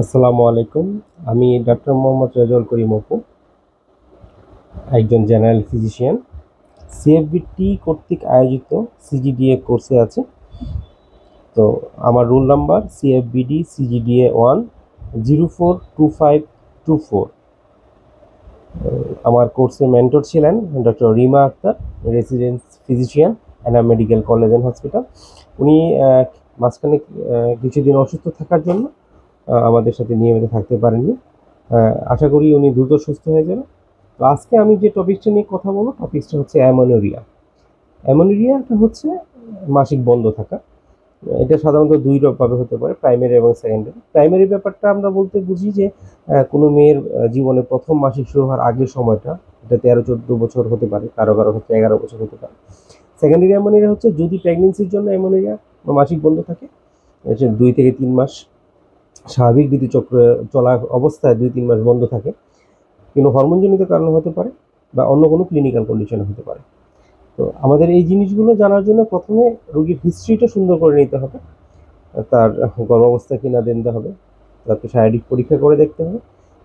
আসসালামু আলাইকুম। আমি ডক্টর মোহাম্মদ রেজাউল করিম অপু, একজন জেনারেল ফিজিশিয়ান। সিএফবিটি কর্তৃক আয়োজিত সিজিডিএ কোর্সে আছি। তো আমার রোল নাম্বার সিএফবিডি সিজিডিএ 1042524। আমার কোর্সের মেন্টর ছিলেন doctor Rima Akter, resident physician and medical college and hospital. উনি মাঝখানে কিছুদিন অসুস্থ থাকার জন্য আমাদের সাথে নিয়মিত থাকতে পারেননি। আশা করি উনি দ্রুত সুস্থ হয়ে যাবেন। তো আজকে আমি যে টপিকসটা নিয়ে কথা বলবো, টপিকসটা হচ্ছে অ্যামোনেরিয়া। অ্যামোনেরিয়াটা হচ্ছে মাসিক বন্ধ থাকা। এটা সাধারণত দুই ভাবে হতে পারে, প্রাইমারি এবং সেকেন্ডারি। প্রাইমারি ব্যাপারটা আমরা বলতে বুঝি যে কোনো মেয়ের জীবনে প্রথম মাসিক শুরু হওয়ার আগের সময়টা, এটা 13-14 বছর হতে পারে, কারো কারো হচ্ছে 11 বছর হতে পারে। সেকেন্ডারি অ্যামোনেরিয়া হচ্ছে যদি প্রেগনেন্সির জন্য অ্যামোনেরিয়া বা মাসিক বন্ধ থাকে, 2 থেকে 3 মাস স্বাভাবিক ঋতুচক্র চলা অবস্থায় 2-3 মাস বন্ধ থাকে, কিন্তু হরমোনজনিত কারণে হতে পারে বা অন্য কোনো ক্লিনিক্যাল কন্ডিশনে হতে পারে। তো আমাদের এই জিনিসগুলো জানার জন্য প্রথমে রোগীর হিস্ট্রিটা সুন্দর করে নিতে হবে। তার গর্ভাবস্থা কিনা দেখতে হবে, তাকে শারীরিক পরীক্ষা করে দেখতে হবে।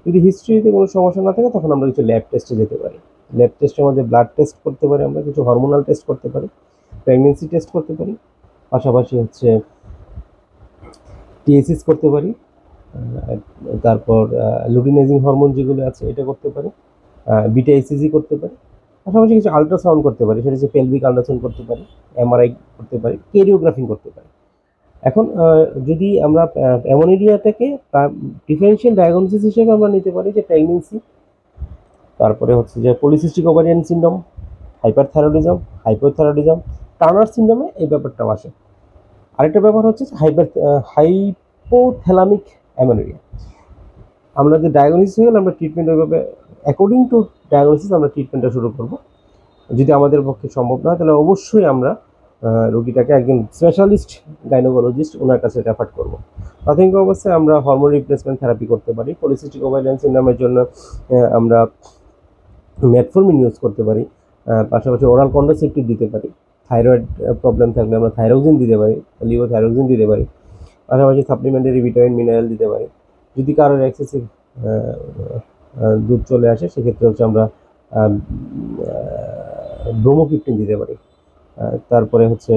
যদি হিস্ট্রিতে কোনো সমস্যা না থাকে তখন আমরা কিছু ল্যাব টেস্টে যেতে পারি। ল্যাব টেস্টের মধ্যে ব্লাড টেস্ট করতে পারি, আমরা কিছু হরমোনাল টেস্ট করতে পারি, প্রেগনেন্সি টেস্ট করতে পারি, পাশাপাশি হচ্ছে টিএসিস করতে পারি, তারপর লুটিনাইজিং হরমোন যেগুলো আছে এটা করতে পারি, বিটা ইসিজি করতে পারি, পাশাপাশি কিছু আলট্রাসাউন্ড করতে পারি, সেটা হচ্ছে পেলভিক আলট্রাসাউন্ড করতে পারি, এমআরআই করতে পারি, কেরিওগ্রাফিং করতে পারি। এখন যদি আমরা অ্যামোনেরিয়াটাকে ডিফারেন্সিয়াল ডায়াগনোসিস হিসেবে আমরা নিতে পারি যে প্রেগনেন্সি, তারপরে হচ্ছে যে polycystic ovarian syndrome, hyperthyroidism, hypothyroidism, Turner সিন্ড্রোমে এই ব্যাপারটাও আসে। আরেকটা ব্যাপার হচ্ছে হাইপোথ্যালামিক অ্যামোনেরিয়া। আমরা যে ডায়াগনোসিস হয়ে গেলে আমরা ট্রিটমেন্ট ওইভাবে অ্যাকর্ডিং টু ডায়াগনোসিস আমরা ট্রিটমেন্টটা শুরু করব। যদি আমাদের পক্ষে সম্ভব না হয় তাহলে অবশ্যই আমরা রোগীটাকে একজন স্পেশালিস্ট গাইনোকোলজিস্ট ওনার কাছে রেফার করব। প্রাথমিক অবস্থায় আমরা হরমোন রিপ্লেসমেন্ট থেরাপি করতে পারি। পলিসিস্টিক ওভারিয়ান সিন্ড্রোমের জন্য আমরা মেটফর্মিন ইউজ করতে পারি, পাশাপাশি ওরাল কন্ট্রাসেপটিভ দিতে পারি। থাইরয়েড প্রবলেম থাকলে আমরা থাইরোক্সিন দিতে পারি, লিভোথাইরোক্সিন দিতে পারি, পাশাপাশি সাপ্লিমেন্টারি ভিটামিন মিনারেল দিতে পারি। যদি কারোর এক্সেসিভ দুধ চলে আসে সেক্ষেত্রে হচ্ছে আমরা ব্রোমোক্রিপ্টিন দিতে পারি। তারপরে হচ্ছে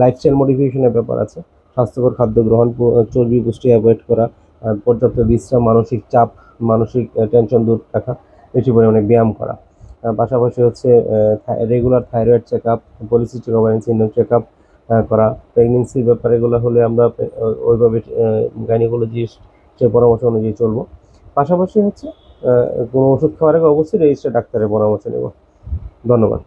লাইফস্টাইল মডিফিকেশনের ব্যাপার আছে, স্বাস্থ্যকর খাদ্য গ্রহণ, চর্বি পুষ্টি অ্যাভয়েড করা, পর্যাপ্ত বিশ্রাম, মানসিক চাপ, মানসিক টেনশন দূর রাখা, বেশি পরিমাণে ব্যায়াম করা, পাশাপাশি হচ্ছে regular thyroid check up, polycystic ovarian syndrome check up করা। প্রেগনেন্সির ব্যাপারে এগুলো হলে আমরা ওইভাবে গাইনোকোলজিস্টের পরামর্শ অনুযায়ী চলবো। পাশাপাশি হচ্ছে কোনো ওষুধ খাওয়ার আগে অবশ্যই রেজিস্টার ডাক্তারের পরামর্শ নেব। ধন্যবাদ।